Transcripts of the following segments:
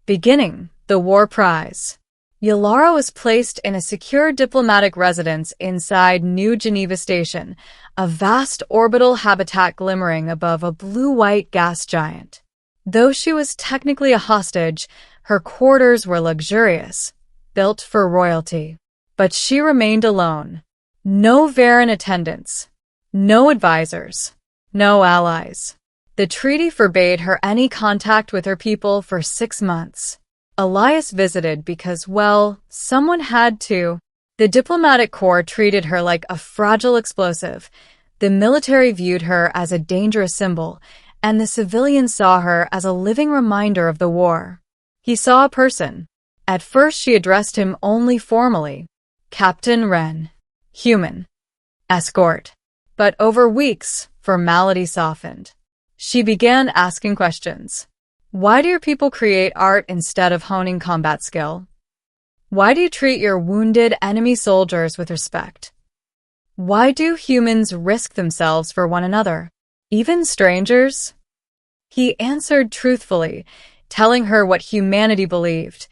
Beginning the war prize. Yalara was placed in a secure diplomatic residence inside New Geneva Station, a vast orbital habitat glimmering above a blue-white gas giant. Though she was technically a hostage, her quarters were luxurious, built for royalty. But she remained alone. No Varen attendants. No advisors. No allies. The treaty forbade her any contact with her people for 6 months. Elias visited because, well, someone had to. The diplomatic corps treated her like a fragile explosive. The military viewed her as a dangerous symbol, and the civilians saw her as a living reminder of the war. He saw a person. At first she addressed him only formally. Captain Wren. Human. Escort. But over weeks, formality softened. She began asking questions. Why do your people create art instead of honing combat skill? Why do you treat your wounded enemy soldiers with respect? Why do humans risk themselves for one another, even strangers? He answered truthfully, telling her what humanity believed,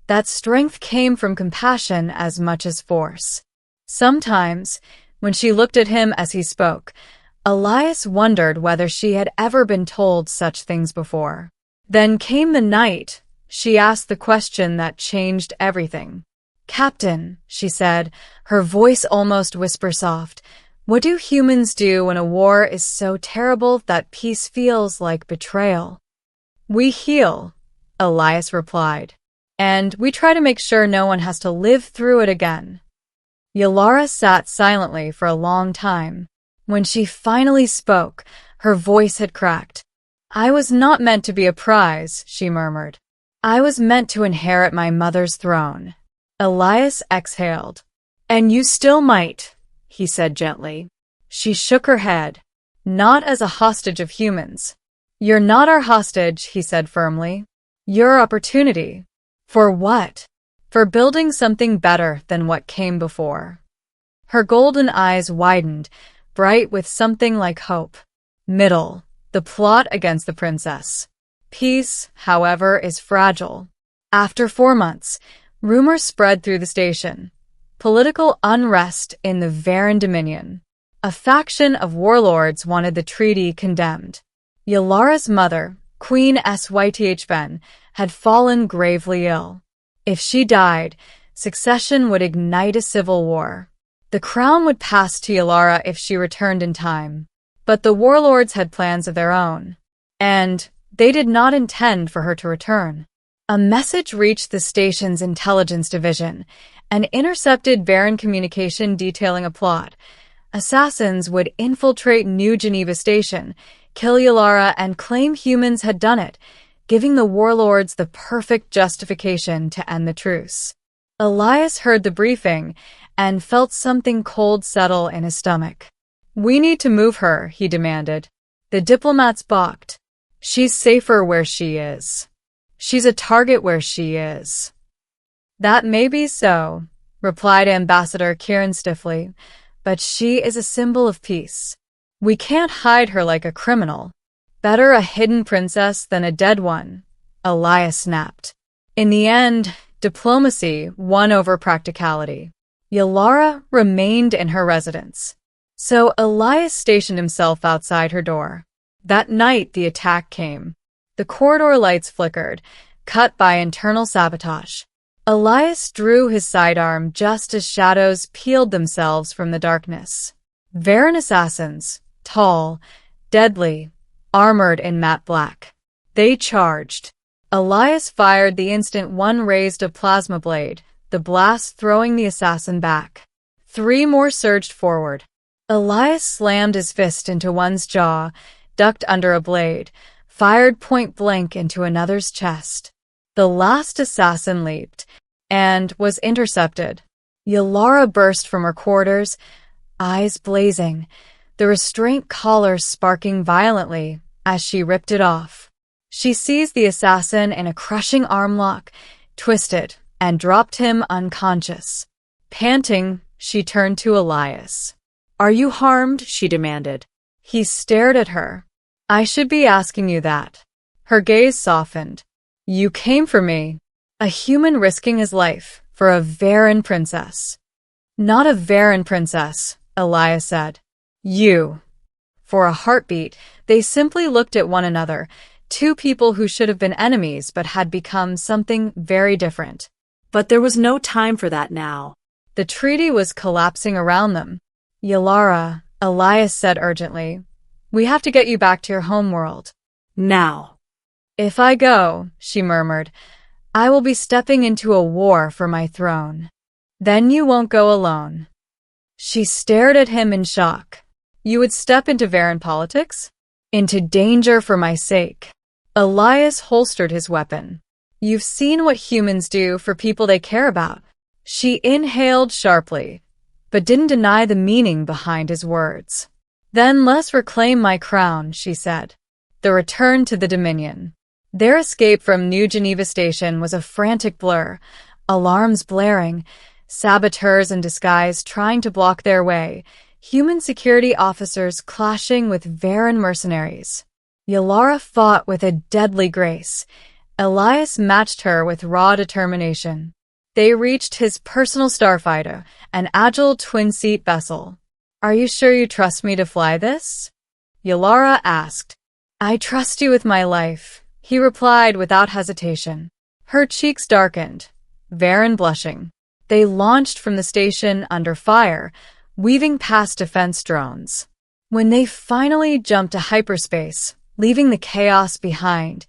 that strength came from compassion as much as force. Sometimes, when she looked at him as he spoke, Elias wondered whether she had ever been told such things before. Then came the night. She asked the question that changed everything. Captain, she said, her voice almost whisper-soft, what do humans do when a war is so terrible that peace feels like betrayal? We heal, Elias replied, and we try to make sure no one has to live through it again. Yalara sat silently for a long time. When she finally spoke, her voice had cracked. I was not meant to be a prize, she murmured. I was meant to inherit my mother's throne. Elias exhaled. And you still might, he said gently. She shook her head. Not as a hostage of humans. You're not our hostage, he said firmly. Your opportunity. For what? For building something better than what came before. Her golden eyes widened, bright with something like hope. Middle. The plot against the princess. Peace, however, is fragile. After 4 months, rumors spread through the station. Political unrest in the Varen Dominion. A faction of warlords wanted the treaty condemned. Yalara's mother, Queen HFY, had fallen gravely ill. If she died, succession would ignite a civil war. The crown would pass to Yalara if she returned in time. But the warlords had plans of their own, and they did not intend for her to return. A message reached the station's intelligence division, an intercepted Varen communication detailing a plot. Assassins would infiltrate New Geneva Station, kill Yalara, and claim humans had done it, giving the warlords the perfect justification to end the truce. Elias heard the briefing and felt something cold settle in his stomach. We need to move her, he demanded. The diplomats balked. She's safer where she is. She's a target where she is. That may be so, replied Ambassador Kieran stiffly, but she is a symbol of peace. We can't hide her like a criminal. Better a hidden princess than a dead one, Elias snapped. In the end, diplomacy won over practicality. Yalara remained in her residence. So Elias stationed himself outside her door. That night the attack came. The corridor lights flickered, cut by internal sabotage. Elias drew his sidearm just as shadows peeled themselves from the darkness. Varen assassins, tall, deadly, armored in matte black. They charged. Elias fired the instant one raised a plasma blade, the blast throwing the assassin back. 3 more surged forward. Elias slammed his fist into one's jaw, ducked under a blade, fired point blank into another's chest. The last assassin leaped and was intercepted. Yalara burst from her quarters, eyes blazing, the restraint collar sparking violently as she ripped it off. She seized the assassin in a crushing arm lock, twisted, and dropped him unconscious. Panting, she turned to Elias. Are you harmed? She demanded. He stared at her. I should be asking you that. Her gaze softened. You came for me. A human risking his life for a Varen princess. Not a Varen princess, Elias said. You. For a heartbeat, they simply looked at one another, two people who should have been enemies but had become something very different. But there was no time for that now. The treaty was collapsing around them. Yalara, Elias said urgently, we have to get you back to your homeworld. Now. If I go, she murmured, I will be stepping into a war for my throne. Then you won't go alone. She stared at him in shock. You would step into Varen politics? Into danger for my sake. Elias holstered his weapon. You've seen what humans do for people they care about. She inhaled sharply, but didn't deny the meaning behind his words. Then let's reclaim my crown, she said. The return to the Dominion. Their escape from New Geneva Station was a frantic blur, alarms blaring, saboteurs in disguise trying to block their way, human security officers clashing with Varen mercenaries. Yalara fought with a deadly grace. Elias matched her with raw determination. They reached his personal starfighter, an agile twin-seat vessel. Are you sure you trust me to fly this? Yalara asked. I trust you with my life, he replied without hesitation. Her cheeks darkened, Varen blushing. They launched from the station under fire, weaving past defense drones. When they finally jumped to hyperspace, leaving the chaos behind,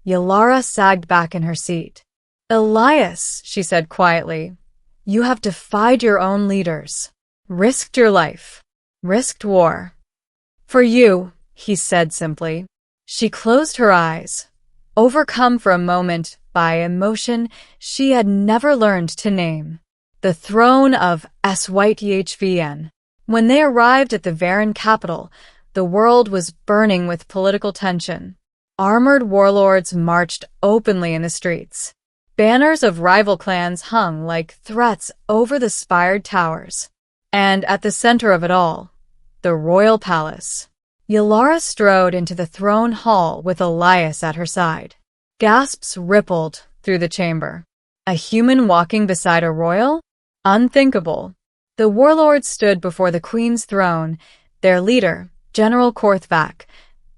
Yalara sagged back in her seat. Elias, she said quietly, you have defied your own leaders, risked your life, risked war. For you, he said simply. She closed her eyes, overcome for a moment by emotion she had never learned to name. The throne of HFY. When they arrived at the Varen capital, the world was burning with political tension. Armored warlords marched openly in the streets. Banners of rival clans hung like threats over the spired towers. And at the center of it all, the royal palace. Yalara strode into the throne hall with Elias at her side. Gasps rippled through the chamber. A human walking beside a royal? Unthinkable. The warlords stood before the queen's throne, their leader, General Korthvac,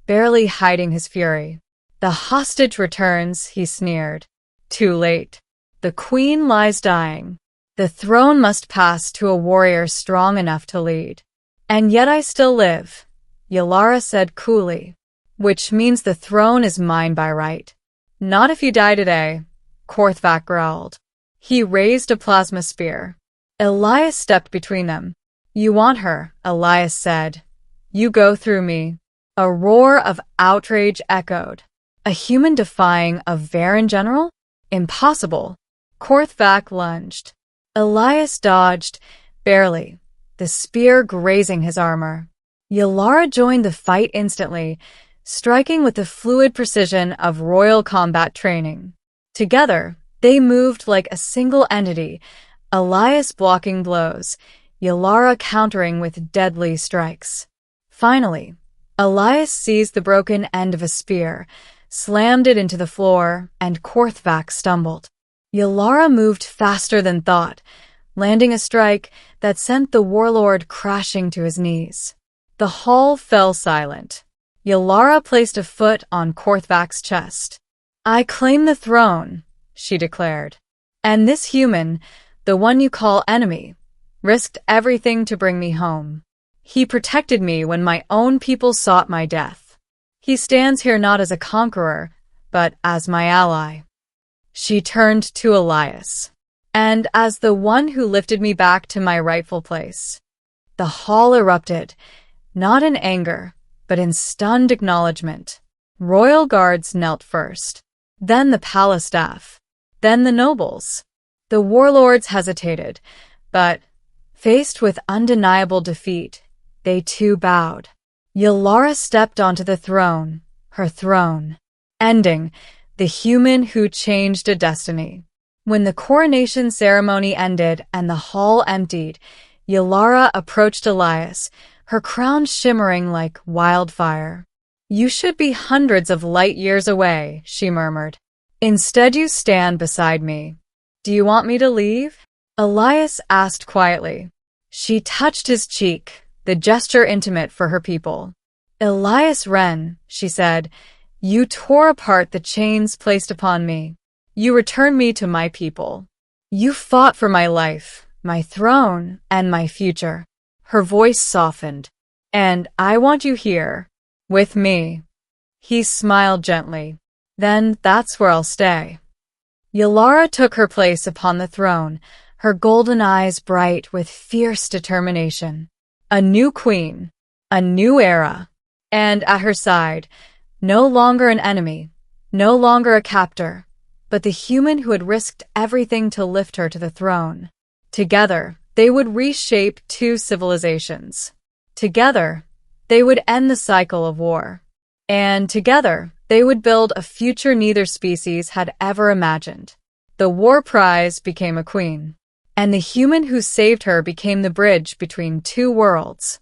barely hiding his fury. The hostage returns, he sneered. Too late. The queen lies dying. The throne must pass to a warrior strong enough to lead. And yet I still live, Yalara said coolly. Which means the throne is mine by right. Not if you die today, Korthvac growled. He raised a plasma spear. Elias stepped between them. You want her, Elias said. You go through me. A roar of outrage echoed. A human defying a Varen general? Impossible. Korthvac lunged. Elias dodged, barely, the spear grazing his armor. Yalara joined the fight instantly, striking with the fluid precision of royal combat training. Together, they moved like a single entity, Elias blocking blows, Yalara countering with deadly strikes. Finally, Elias seized the broken end of a spear, slammed it into the floor, and Korthvac stumbled. Yalara moved faster than thought, landing a strike that sent the warlord crashing to his knees. The hall fell silent. Yalara placed a foot on Korthvac's chest. I claim the throne, she declared. And this human, the one you call enemy, risked everything to bring me home. He protected me when my own people sought my death. He stands here not as a conqueror, but as my ally. She turned to Elias. And as the one who lifted me back to my rightful place. The hall erupted, not in anger, but in stunned acknowledgement. Royal guards knelt first, then the palace staff, then the nobles. The warlords hesitated, but, faced with undeniable defeat, they too bowed. Yalara stepped onto the throne, her throne, ending the human who changed a destiny. When the coronation ceremony ended and the hall emptied, Yalara approached Elias, her crown shimmering like wildfire. You should be hundreds of light years away, she murmured. Instead, you stand beside me. Do you want me to leave? Elias asked quietly. She touched his cheek, the gesture intimate for her people. Elias Wren, she said, you tore apart the chains placed upon me. You returned me to my people. You fought for my life, my throne, and my future. Her voice softened. And I want you here, with me. He smiled gently. Then that's where I'll stay. Yalara took her place upon the throne, her golden eyes bright with fierce determination. A new queen, a new era, and at her side, no longer an enemy, no longer a captor, but the human who had risked everything to lift her to the throne. Together, they would reshape two civilizations. Together, they would end the cycle of war. And together, they would build a future neither species had ever imagined. The war prize became a queen, and the human who saved her became the bridge between two worlds.